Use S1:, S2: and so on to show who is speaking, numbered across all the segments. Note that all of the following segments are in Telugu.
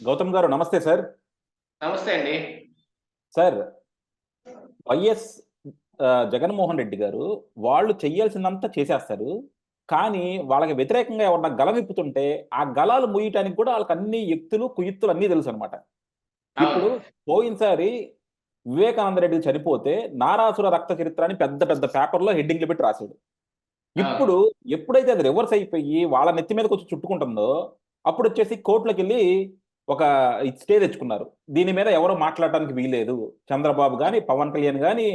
S1: గౌతమ్ గారు నమస్తే సార్.
S2: నమస్తే అండి.
S1: సార్, వైఎస్ జగన్మోహన్ రెడ్డి గారు వాళ్ళు చెయ్యాల్సిందంతా చేసేస్తారు. కానీ వాళ్ళకి వ్యతిరేకంగా ఎవరన్నా గళం విప్పుతుంటే, ఆ గళాలు ముయ్యటానికి కూడా ఆళ్ళకన్ని యుక్తులు, కుయుక్తులు అన్నీ తెలుసనమాట. ఇప్పుడు
S2: అవును.
S1: పోయినసారి వివేకానంద రెడ్డి చనిపోతే 'నారాసుర రక్త చరిత్ర' అని పెద్ద పెద్ద పేపర్‌లో హెడ్డింగ్‌లు పెట్టి రాసాడు.
S2: అవును.
S1: ఇప్పుడు ఎప్పుడైతే అది రివర్స్ అయిపోయి వాళ్ళ నెత్తి మీదకొచ్చి చుట్టుకుంటుందో, అప్పుడొచ్చేసి కోర్టులకెళ్ళి ఒక స్టే తెచ్చుకున్నారు. దీని మీద ఎవరు మాట్లాడటానికి వీల్లేదు. చంద్రబాబు గాని, పవన్ కళ్యాణ్ గాని,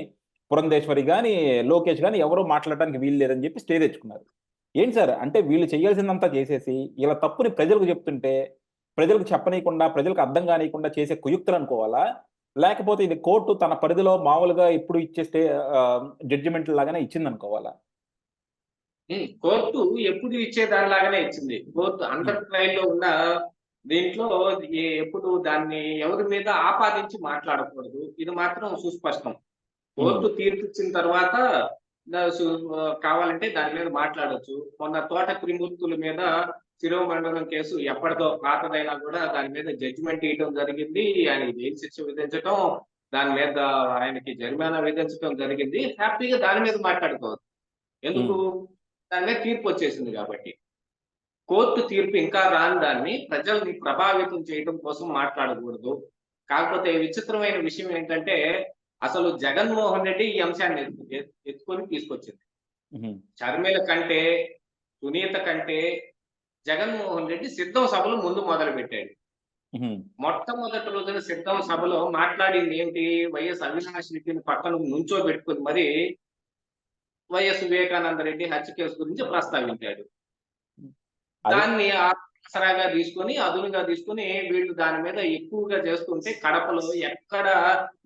S1: పురంధేశ్వరి గాని, లోకేష్ గాని ఎవరు మాట్లాడటానికి వీల్లేదని చెప్పి స్టే తెచ్చుకున్నారు. ఏంటి సార్, అంటే వీళ్ళు చేయాల్సిందంతా చేసేసి, ఈళ్ళ తప్పుని ప్రజలకు చెప్తుంటే, ప్రజలకు చెప్పనీయకుండా, ప్రజలకు అర్థం కానీయకుండా చేసే కుయుక్తులనుకోవాలా? లేకపోతే ఇది కోర్టు తన పరిధిలో మామూలుగా ఎప్పుడు ఇచ్చే జడ్జిమెంట్ లాగానే ఇచ్చిందనుకోవాలా?
S2: కోర్టు ఎప్పుడు ఇచ్చేదానిలాగానే ఇచ్చింది. కోర్టు
S1: హ్మ్.
S2: అండర్ ట్రయల్‌లో ఉన్న దీంట్లో ఎప్పుడు దాన్ని ఎవరి మీద ఆపాదించి మాట్లాడకూడదు. ఇది మాత్రం సుస్పష్టం.
S1: హ్మ్.
S2: కోర్టు తీర్పిచ్చిన తర్వాత ద సు కావాలంటే దాని మీద మాట్లాడొచ్చు. మొన్న తోట త్రిమూర్తుల మీద శిరోమండలం కేసు ఎప్పటిదో పాతదైనా కూడా దాని మీద జడ్జిమెంట్ ఇయటం జరిగింది. ఆయనకి జైలు శిక్ష విధించటం, దాని మీద ఆయనకి జరిమానా విధించటం జరిగింది. హ్యాపీగా దాని మీద మాట్లాడుకోవచ్చు. ఎందుకు?
S1: హ్మ్.
S2: దాని మీద తీర్పొచ్చేసింది గాబట్టి. కోర్టు తీర్పు ఇంకా రాని దాన్ని ప్రజల్ని ప్రభావితం చేయడం కోసం మాట్లాడకూడదు. కాకపోతే విచిత్రమైన విషయం ఏంటంటే, అసలు జగన్మోహన్ రెడ్డి ఈ అంశాన్ని ఎత్తుకొని తీసుకొచ్చింది.
S1: హుహు.
S2: షర్మిల కంటే, సునీత కంటే జగన్మోహన్ రెడ్డి సిద్ధం సభలు ముందు మొదలుపెట్టాడు.
S1: హుహు.
S2: మొట్టమొదటి రోజున సిద్ధం సభలో మాట్లాడిందేంటి? వైఎస్ అవినాష్ రెడ్డిని పక్కన నుంచోబెట్టుకొని మరి వైఎస్ వివేకానంద రెడ్డి హత్య కేసు గురించి ప్రస్తావించాడు.
S1: అది
S2: దాన్ని ఆసరాగా తీసుకొని, అదునుగా తీసుకొని వీళ్ళు దాని మీద ఎక్కువగా చేస్తుంటే కడపలో ఎక్కడ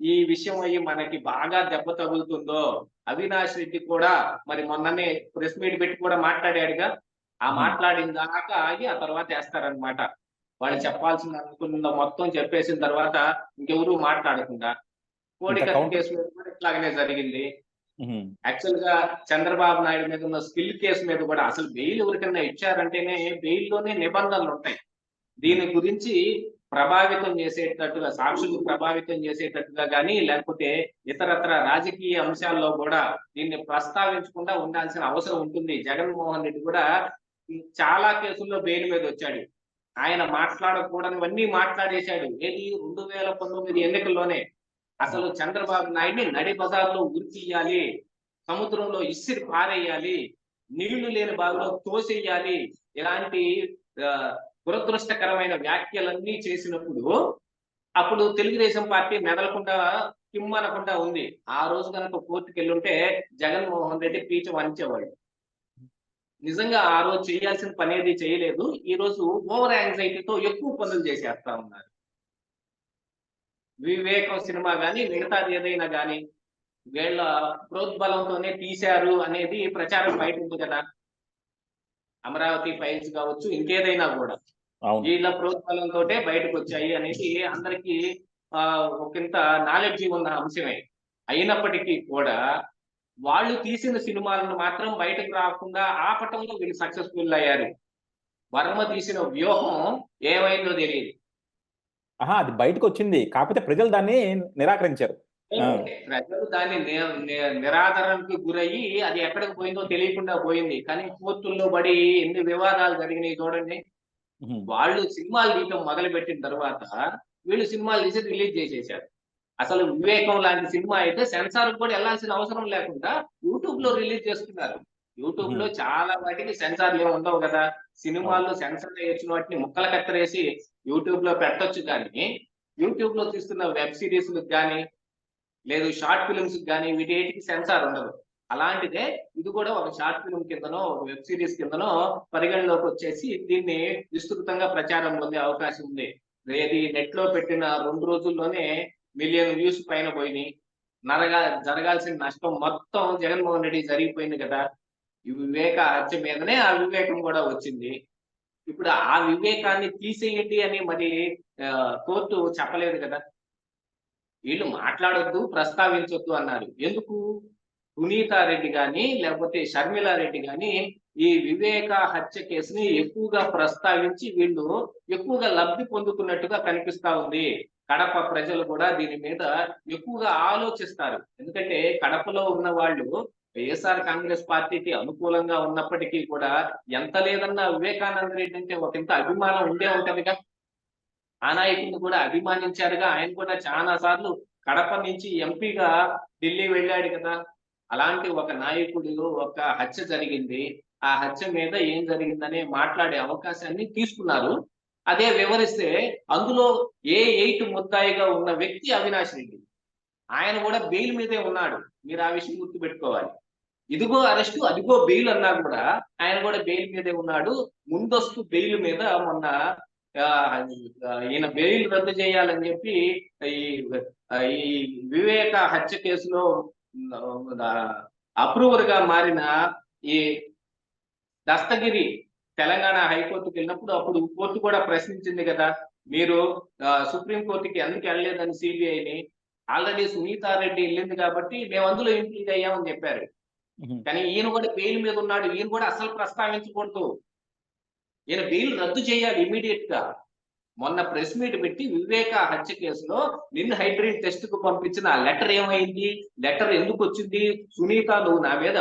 S2: ఈ విషయం అయ్యి మనకి బాగా దెబ్బ తగులుతుందో, అవినాష్ రెడ్డి కూడా మరి మొన్ననే ప్రెస్ మీట్ పెట్టి కూడా మాట్లాడాడుగా. ఆ
S1: హుహు.
S2: మాట్లాడిన దాకా ఆగి ఆ తర్వాత ఏస్తారనమాట. వాళ్ళు చెప్పాల్సిందనుకున్న మొత్తం చెప్పేసిన తర్వాత ఇంకెవరు మాట్లాడకుండా.
S1: ఇంకా
S2: కోడికత్తి
S1: కౌంటర్.
S2: కేసు మీద కూడా ఇట్లాగనే జరిగింది.
S1: హుహు.
S2: యాక్చువల్‌గా చంద్రబాబు నాయుడు మీద ఉన్న స్కిల్ కేస్ మీద కూడా అసలు బెయిల్ ఎవరికన్నా ఇచ్చారంటేనే బెయిల్‌లోనే నిబంధనలుంటాయి.
S1: హ్మ్.
S2: దీని గురించి ప్రభావితం చేసేటట్టుగా, సాక్షుల్ని ప్రభావితం చేసేటట్టుగా గాని, లేకపోతే ఇతరత్ర రాజకీయ అంశాల్లో గూడా దీన్ని ప్రస్తావించకుండా ఉండాల్సిన అవసరం ఉంటుంది. జగన్మోహన్ రెడ్డి కూడా చాలా కేసుల్లో బెయిల్ మీదొచ్చాడు. ఆయన మాట్లాడకూడనివన్నీ మాట్లాడేశాడు. ఏది 2019 ఎన్నికల్లోనే.
S1: హ్మ్.
S2: అసలు చంద్రబాబు నాయుడిని నడి బజార్‌లో ఉరితీయాలి. సముద్రంలో ఇసిరి పారేయాలి. నీళ్లు లేని బావిలో తోసెయ్యాలి. ఇలాంటి ఆహ్, దురదృష్టకరమైన వ్యాఖ్యలన్నీ చేసినప్పుడు, అప్పుడు తెలుగుదేశం పార్టీ మెదలకుండా, కిమ్మనకుండా ఉంది. ఆ రోజు గనక కోర్టుకెళ్ళుంటే జగన్మోహన్ రెడ్డి పీచ వారించేవాడు. నిజంగా ఆ రోజు చేయాల్సిన పనేది చేయలేదు. ఈరోజు ఓవర్ యాంగ్జైటీతో ఎక్కువ పనులు చేసేస్తా ఉన్నారు. 'వివేకం' సినిమా గాని, మిగతాది ఏదైనా గాని వీళ్ళ ప్రోద్బలంతోనే తీశారు అనేది ప్రచారం బయటుంది గదా! అమరావతి ఫైల్స్ కావచ్చు, ఇంకేదైనా గూడా.
S1: అవును.
S2: వీళ్ళ ప్రోద్బలంతోటే బయటకొచ్చాయి అనేది అందరికీ ఒకంత నాలెడ్జి ఉన్న అంశమే. అయినప్పటికీ కూడా, వాళ్ళు తీసిన సినిమాలను మాత్రం బయటకు రాకుండా ఆపటంలో వీళ్ళు సక్సెస్‌ఫుల్ అయ్యారు. వర్మ తీసిన వ్యూహం ఏమైందో తెలీదు.
S1: అహా! అది బయటకొచ్చింది. కాపోతే ప్రజలు దాన్ని నిరాకరించారు. ఆ!
S2: ప్రజలు దాన్ని ని ని నిరాదరణకు గురయ్యి అది ఎక్కడికి పోయిందో తెలియకుండా పోయింది. కానీ కోర్టుల్లో పడి ఎన్ని వివాదాలు జరిగినాయి చూడండి.
S1: హుహు.
S2: వాళ్ళు సినిమాలు తీయటం మొదలుపెట్టిన తర్వాత, వీళ్ళు సినిమాలు తీసి రిలీజ్ చేసేసారు. అసలు 'వివేకం' లాంటి సినిమా అయితే సెన్సార్‌కి కూడా ఎళ్ళాల్సిన అవసరం లేకుండా యూట్యూబ్‌లో
S1: హ్మ్.
S2: రిలీజ్ చేస్తున్నారు.
S1: హుహు.
S2: యూట్యూబ్‌లో చాలా వాటికి సెన్సార్‌లేమి ఉండవు గదా!
S1: అవును.
S2: సినిమాల్లో సెన్సార్ ఏసిన వాటిని ముక్కలు కత్తెరేసి యూట్యూబ్‌లో పెట్టొచ్చు కానీ, యూట్యూబ్‌లో తీస్తున్న వెబ్ సీరీస్‌లకి గాని, లేదు షార్ట్ ఫిల్మ్స్‌కి గాని వీటేటికి సెన్సార్ ఉండదు. అలాంటిదే ఇది కూడా ఒక షార్ట్ ఫిల్మ్ కిందనో, ఒక వెబ్ సీరీస్ కిందనో పరిగణలోకొచ్చేసి దీన్ని విస్తృతంగా ప్రచారం పొందే అవకాశం ఉంది. ఏది నెట్‌లో పెట్టిన 2 రోజుల్లోనే మిలియన్ వ్యూస్ పైన పోయినియి. జరగాల్సిన నష్టం మొత్తం జగన్మోహన్ రెడ్డికి జరిగిపోయింది కదా! ఈ వివేక హత్య మీదనే ఆ వివేకం కూడా వచ్చింది. ఇప్పుడు ఆ వివేకాన్ని తీసేయండి అని మరి కోర్టు చెప్పలేదు కదా! వీళ్ళు మాట్లాడొద్దు, ప్రస్తావించొద్దు అన్నారు. ఎందుకు? సునీతారెడ్డి గాని లేకపోతే షర్మిలారెడ్డి గాని ఈ వివేక హత్య కేసుని ఎక్కువగా ప్రస్తావించి వీళ్ళు ఎక్కువగా లబ్ధి పొందుతున్నట్టుగా కనిపిస్తా ఉంది. కడప ప్రజలు కూడా దీని మీద ఎక్కువగా ఆలోచిస్తారు. ఎందుకంటే కడపలో ఉన్న వాళ్ళు వైఎస్ఆర్ కాంగ్రెస్ పార్టీకి అనుకూలంగా ఉన్నప్పటికీ కూడా ఎంత లేదన్నా వివేకానంద రెడ్డి అంటే ఒకంత అభిమానం ఉండే ఉంటదిగా. ఆ నాయకుడిని కూడా అభిమానించారుగా. ఆయన కూడా చాలా సార్లు కడప నుంచి ఎంపీగా ఢిల్లీ వెళ్ళాడు కదా. అలాంటి ఒక నాయకుడు ఒక హత్య జరిగింది. ఆ హత్య మీద ఏం జరిగిందనే మాట్లాడే అవకాశాన్ని తీసుకున్నారు. అదే వివరిస్తే అందులో ఏ8 ముద్దాయిగా ఉన్న వ్యక్తి అవినాష్ రెడ్డి. ఆయన కూడా బెయిల్ మీదే ఉన్నాడు. మీరు ఆ విషయం గుర్తుపెట్టుకోవాలి. ఇదిగో అరెస్టు, అదిగో బెయిల్ అన్నా కూడా ఆయన కూడా బెయిల్ మీదే ఉన్నాడు. ముందస్తు బెయిల్ మీద మొన్న ఈయన బెయిల్ రద్దు చేయాలని చెప్పి ఈ ఈ వివేక హత్య కేసులో అప్రూవర్ గా మారిన ఈ దస్తగిరి తెలంగాణ హైకోర్టుకి వెళ్ళినప్పుడు అప్పుడు కోర్టు కూడా ప్రశ్నించింది కదా, మీరు సుప్రీం కోర్టుకి ఎందుకు వెళ్ళలేదని సిబిఐని. ఆల్రెడీ సునీతారెడ్డి వెళ్ళింది కాబట్టి మేము అందులో ఇంప్లీడ్ అయ్యామని చెప్పారు. కానీ ఈయన కూడా బెయిల్ మీద ఉన్నాడు. ఈయన కూడా అసలు ప్రస్తావించకూడదు. ఈయన బెయిల్ రద్దు చేయాలి ఇమీడియట్ గా. మొన్న ప్రెస్ మీట్ పెట్టి వివేక హత్య కేసులో నిన్ను హైడ్రీన్ టెస్ట్ కు పంపించిన ఆ లెటర్ ఏమైంది, లెటర్ ఎందుకు వచ్చింది, సునీత నువ్వు నా మీద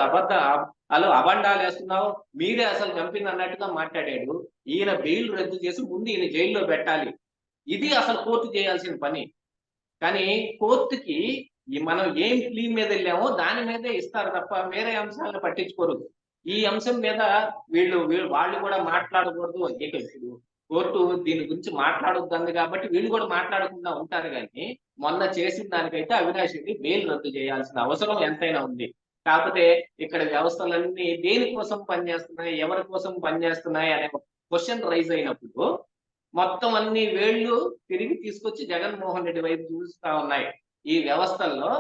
S2: అబండాలు వేస్తున్నావు, మీరే అసలు చంపింది అన్నట్టుగా మాట్లాడాడు. ఈయన బెయిల్ రద్దు చేసి ముందు ఈయన జైల్లో పెట్టాలి. ఇది అసలు కోర్టు చేయాల్సిన పని. కానీ కోర్టుకి మనం ఏం ప్లీ మీద వెళ్ళామో దాని మీదే ఇస్తారు తప్ప వేరే అంశాలను పట్టించుకోరు. ఈ అంశం మీద వాళ్ళు కూడా మాట్లాడకూడదు. ఇప్పుడు కోర్టు దీని గురించి మాట్లాడొద్దంది కాబట్టి వీళ్ళు కూడా మాట్లాడకుండా ఉంటారు. కానీ మొన్న చేసిన దానికైతే అవినాష్ రెడ్డి బెయిల్ రద్దు చేయాల్సిన అవసరం ఎంతైనా ఉంది. కాకపోతే ఇక్కడ వ్యవస్థలన్నీ దేనికోసం పనిచేస్తున్నాయి, ఎవరి కోసం పనిచేస్తున్నాయి అనే క్వశ్చన్ రైజ్ అయినప్పుడు మొత్తం అన్ని వేళ్ళు తిరిగి తీసుకొచ్చి జగన్మోహన్ రెడ్డి వైపు చూస్తా ఉన్నాయి. ఈ వ్యవస్థల్లో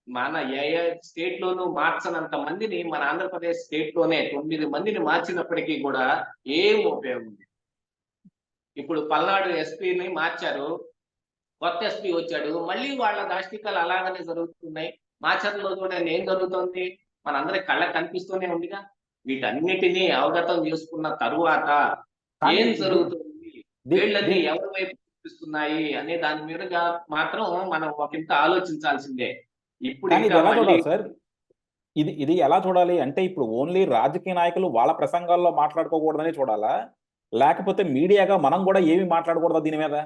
S2: మన ఏ స్టేట్ లోనూ మార్చనంత మందిని మన ఆంధ్రప్రదేశ్ స్టేట్ లోనే 9 మందిని మార్చినప్పటికీ కూడా ఏం ఉపయోగం ఉంది. ఇప్పుడు పల్నాడు ఎస్పీని మార్చారు, కొత్త ఎస్పీ వచ్చాడు, మళ్ళీ వాళ్ళ దాష్టికాలు అలాగనే జరుగుతున్నాయి. మాచర్లో చూడండి ఏం జరుగుతుంది, మనందరికి కళ్ళకు కనిపిస్తూనే ఉందిగా. వీటన్నిటినీ అవగతం చేసుకున్న తరువాత ఏం జరుగుతుంది, వీళ్ళని ఎవరి వైపు చూపిస్తున్నాయి అనే దాని మీద మాత్రం మనం ఒకంత ఆలోచించాల్సిందే. ఇప్పుడు
S1: సార్ ఇది ఎలా చూడాలి అంటే, ఇప్పుడు ఓన్లీ రాజకీయ నాయకులు వాళ్ళ ప్రసంగాల్లో మాట్లాడుకోకూడదని చూడాలా, లేకపోతే మీడియాగా మనం కూడా ఏమి మాట్లాడకూడదా దీని మీద?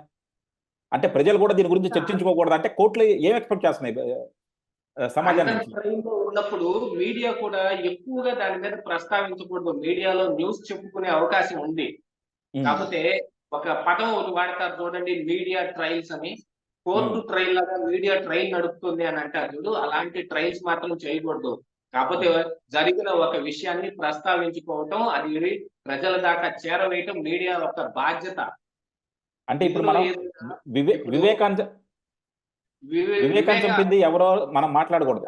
S1: అంటే ప్రజలు కూడా దీని గురించి చర్చించుకోకూడదు అంటే కోర్టులు ఏం ఎక్స్పెక్ట్ చేస్తున్నాయి సమాజానికి?
S2: ఉన్నప్పుడు మీడియా కూడా ఎక్కువగా దాని మీద ప్రస్తావించకూడదు. మీడియాలో న్యూస్ చెప్పుకునే అవకాశం ఉంది. కాకపోతే ఒక పదం వాడతారు చూడండి, మీడియా ట్రయల్స్ అని. కోర్టు ట్రయల్ లాగా మీడియా ట్రయల్ నడుపుతుంది అని అంటారు చూడు, అలాంటి ట్రయల్స్ మాత్రం చేయకూడదు. కాకపోతే జరిగిన ఒక విషయాన్ని ప్రస్తావించుకోవటం, అది ప్రజల దాకా చేరవేయటం మీడియా ఒక బాధ్యత.
S1: అంటే ఇప్పుడు మనం వివేకానంద చెప్పింది ఎవరో మనం మాట్లాడకూడదు.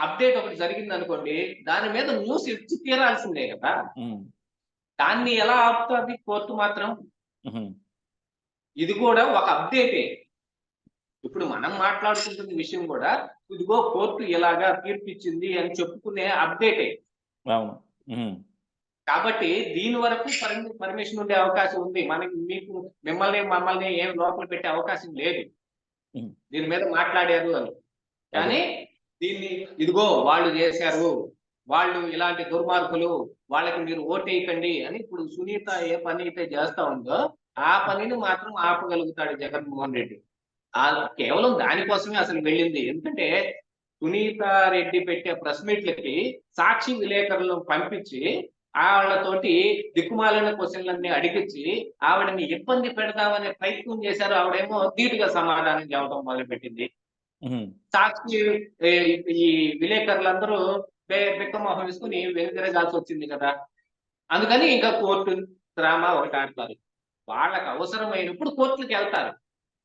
S2: అప్డేట్ ఒకటి జరిగింది అనుకోండి, దాని మీద న్యూస్ ఇచ్చి తీరాల్సిందే కదా. దాన్ని ఎలా ఆపుతుంది కోర్టు మాత్రం? ఇది కూడా ఒక అప్డేటే. ఇప్పుడు మనం మాట్లాడుకుంటున్న విషయం కూడా ఇదిగో కోర్టు ఇలాగా తీర్పిచ్చింది అని చెప్పుకునే అప్డేటే. కాబట్టి దీని వరకు పర్మిషన్ ఉండే అవకాశం ఉంది. మమ్మల్ని ఏం లోపల పెట్టే అవకాశం లేదు దీని మీద మాట్లాడారు అని. కానీ దీన్ని ఇదిగో వాళ్ళు చేశారు, వాళ్ళు ఇలాంటి దుర్మార్గులు, వాళ్ళకి మీరు ఓటేయకండి అని ఇప్పుడు సునీత ఏ పని అయితే చేస్తా ఉందో ఆ పనిని మాత్రం ఆపగలుగుతాడు జగన్మోహన్ రెడ్డి. కేవలం దానికోసమే అసలు వెళ్ళింది. ఎందుకంటే సునీత రెడ్డి పెట్టే ప్రెస్ మీట్లకి సాక్షి విలేకరులను పంపించి ఆవిడతోటి దిక్కుమాలిన క్వశ్చన్లన్నీ అడిగించి ఆవిడని ఇబ్బంది పెడదామనే ప్రయత్నం చేశారు. ఆవిడేమో ధీటుగా సమాధానం చెప్పడం మొదలుపెట్టింది. సాక్షి ఈ విలేకరులందరూ బిక్కమోహం వేసుకుని వెనుదిరగాల్సి వచ్చింది కదా. అందుకని ఇంకా కోర్టు డ్రామా ఒకటి ఆడతారు. వాళ్ళకి అవసరమైనప్పుడు కోర్టులకు వెళ్తారు.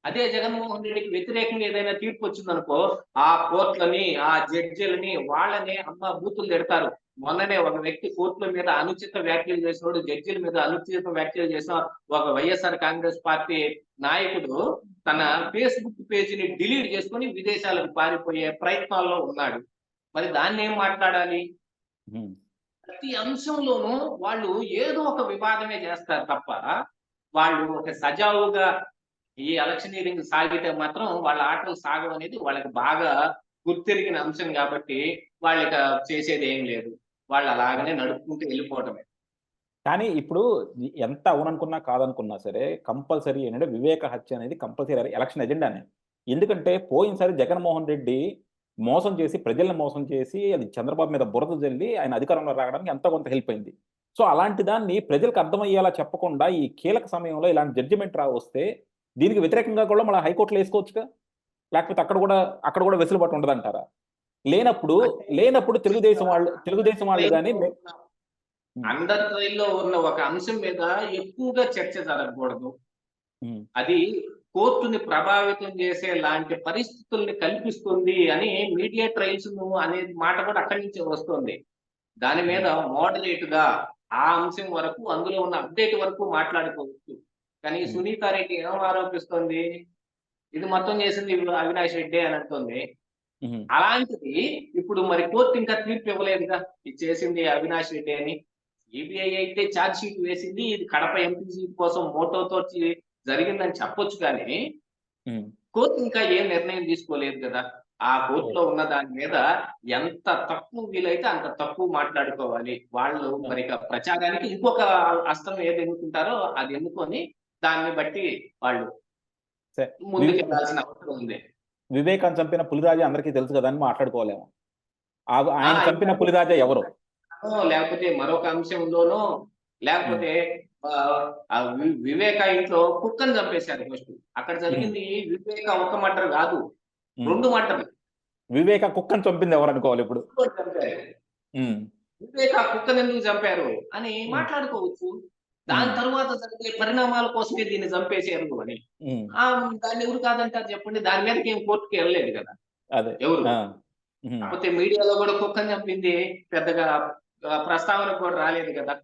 S2: అదే జగన్మోహన్ రెడ్డికి వ్యతిరేకంగా ఏదైనా తీర్పు వచ్చిందనుకో, ఆ కోర్టులని, ఆ జడ్జిలని, వాళ్ళని అమ్మ బూతులు తిడతారు. మొన్ననే ఒక వ్యక్తి కోర్టుల మీద అనుచిత వ్యాఖ్యలు చేసినోడు, జడ్జిల మీద అనుచిత వ్యాఖ్యలు చేసిన ఒక వైఎస్ఆర్ కాంగ్రెస్ పార్టీ నాయకుడు తన ఫేస్బుక్ పేజీని డిలీట్ చేసుకుని విదేశాలకు పారిపోయే ప్రయత్నాల్లో ఉన్నాడు. మరి దాన్ని ఏం మాట్లాడాలి?
S1: ఉమ్,
S2: ప్రతి అంశంలోనూ వాళ్ళు ఏదో ఒక వివాదమే చేస్తారు తప్ప, వాళ్ళు ఒక సజావుగా ఈ ఎలక్షనీరింగ్ సాగితే మాత్రం వాళ్ళ ఆటలు సాగవనేది వాళ్ళకి బాగా గుర్తెరిగిన అంశం కాబట్టి, వాళ్ళిక చేసేదేం లేదు. వాళ్ళు అలాగనే నడుపుకుంటూ వెళ్ళిపోవటమే.
S1: కానీ ఇప్పుడు ఎంత అవుననుకున్నా, కాదనుకున్నా సరే కంపల్సరీ ఏంటంటే వివేక హత్య అనేది కంపల్సరీ ఎలక్షన్ ఎజెండానే. ఎందుకంటే పోయినసారి జగన్మోహన్ రెడ్డి మోసం చేసి, ప్రజల్ని మోసం చేసి, అది చంద్రబాబు మీద బురద జల్లి ఆయన అధికారంలో రావడానికి ఎంతో కొంత హెల్ప్ అయింది. సో, అలాంటి దాన్ని ప్రజలకు అర్థమయ్యేలా చెప్పకుండా ఈ కీలక సమయంలో ఇలాంటి జడ్జిమెంట్ వస్తే దీనికి వ్యతిరేకంగా కూడా మళ్ళా హైకోర్టులో ఏసుకోవచ్చుగా? లేకపోతే అక్కడ కూడా వెసులుబాటు ఉండదంటారా? లేనప్పుడు
S2: అంటే
S1: లేనప్పుడు తెలుగుదేశం వాళ్ళు గాని
S2: ట్రైల్‌లో ఉన్న
S1: హ్మ్.
S2: అండర్ ట్రైల్‌లో ఉన్న ఒక అంశం మీద ఎక్కువగా చర్చ జరగకూడదు.
S1: హ్మ్.
S2: అది కోర్టుని ప్రభావితం చేసేలాంటి పరిస్థితుల్ని కల్పిస్తుంది అని మీడియా ట్రయల్స్‌ను అనే మాట కూడా అక్కడి నుంచే వస్తుంది. దాని మీద
S1: హ్మ్.
S2: మోడరేట్‌గా ఆ అంశం వరకు, అందులో ఉన్న అప్డేట్ వరకు మాట్లాడుకోవచ్చు. కానీ
S1: హ్మ్.
S2: సునీతారెడ్డి ఏం ఆరోపిస్తోంది? ఇది మొత్తం చేసింది అవినాష్ రెడ్డే అని అంటోంది.
S1: హ్మ్.
S2: అలాంటిది ఇప్పుడు మరి కోర్ట్ ఇంకా తీర్పు ఇవ్వలేదుగా. ఇది చేసింది అవినాష్ రెడ్డి అని. సిబిఐ అయితే చార్జ్ షీట్ వేసింది. ఇది కడప ఎంపీ సీట్ కోసం మోటోతో జరిగిందని చెప్పొచ్చు కానీ,
S1: హ్మ్.
S2: కోర్ట్ ఇంకా ఏ నిర్ణయం తీసుకోలేదు గదా! ఆ కోర్ట్‌లో
S1: ఓహ్!
S2: ఉన్న దాని మీద ఎంత తక్కువ వీలైతే అంత తక్కువ మాట్లాడుకోవాలి. వాళ్ళు
S1: ఆ!
S2: మరిక ప్రచారానికి ఇంకొక అస్త్రం ఏది ఎన్నుకుంటారో అది ఎన్నుకొని దాన్ని బట్టి వాళ్ళు
S1: సే వివే
S2: ముందుకెళ్ళాల్సిన అవసరం ఉంది.
S1: వివేకాన్ని చంపిన పులిరాజా అందరికీ తెలుసు కదా! అని మాట్లాడుకోవాలేమో.
S2: ఆ!
S1: ఆయన
S2: ఇంకా
S1: చంపిన పులిరాజా ఎవరు?
S2: లేకపోతే మరొక అంశంలోనో,
S1: హ్మ్.
S2: లేకపోతే వివేక ఇంట్లో కుక్కని చంపేశారు ఫస్టు. అక్కడ
S1: హ్మ్.
S2: జరిగింది వివేక ఒక్క మర్డర్ గాదు.
S1: హ్మ్.
S2: 2 మర్డర్‌లు.
S1: వివేక కుక్కని చంపింది ఎవరనుకోవాలిప్పుడు?
S2: ఇంకోటి చంపారు.
S1: హ్మ్.
S2: వివేక ఆ కుక్కనెందుకు చంపారు అని
S1: హ్మ్.
S2: మాట్లాడుకోవచ్చు. దాని
S1: హ్మ్.
S2: తరువాత జరిగే పరిణామాల కోసమే దీన్ని చంపేశారు అని.
S1: హ్మ్.
S2: దాన్నెవరు కాదంటారు చెప్పండి? దాని మీదకేం కోర్ట్‌కి ఎళ్ళలేదు గదా!
S1: అదే.
S2: ఎవరు?
S1: ఆ! హ్మ్.
S2: కాకపోతే మీడియాలో గూడా కుక్కని చంపింది పెద్దగా ప్రస్తావనకు కూడా రాలేదు గదా!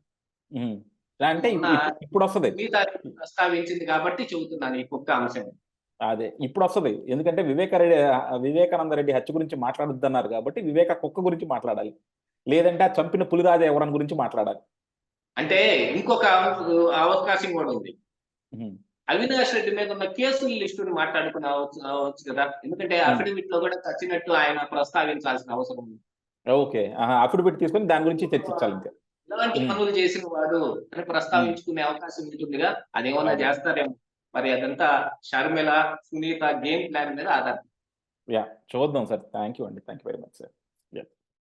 S1: హ్మ్. అంటే
S2: మొన్న
S1: ఇప్పుడొస్తది.
S2: సునీత ప్రస్తావించింది కాబట్టి చెబుతున్నాను ఈ కుక్క అంశం.
S1: అదే. ఇప్పుడొస్తది. ఎందుకంటే వివేకానంద రెడ్డి హత్య గురించి మాట్లాడొద్దన్నారు గాబట్టి, వివేక కుక్క గురించి మాట్లాడాలి. లేదంటే ఆ చంపిన పులిరాజా ఎవరని గురించి మాట్లాడాలి.
S2: అంటే ఇంకొక అవకాశం గూడా ఉంది.
S1: హ్మ్.
S2: అవినాష్ రెడ్డి మీద ఉన్న కేసుల లిస్టుని మాట్లాడుకుని అవచ్చు గదా! ఎందుకంటే
S1: హ్మ్.
S2: అఫిడవిట్‌లో గూడా చచ్చినట్టు ఆయన ప్రస్తావించాల్సిన అవసరం ఉంది.
S1: ఓకే. ఆహా! అఫిడవిట్ తీసుకొని దాని గురించి చర్చించాలింక.
S2: ఇలాంటి
S1: హ్మ్.
S2: పనులు చేసిన వాడు అని
S1: హ్మ్.
S2: ప్రస్తావించుకునే అవకాశం ఉంటుందిగా. అదేమన్నా
S1: అదే.
S2: జేస్తారేమో. మరి అదంతా షర్మిల, సునీత గేమ్ ప్లాన్ మీద ఆధారపడి
S1: యాహ్! చూద్దాం సార్. థాంక్ యూ అండి. Thank you very much sir.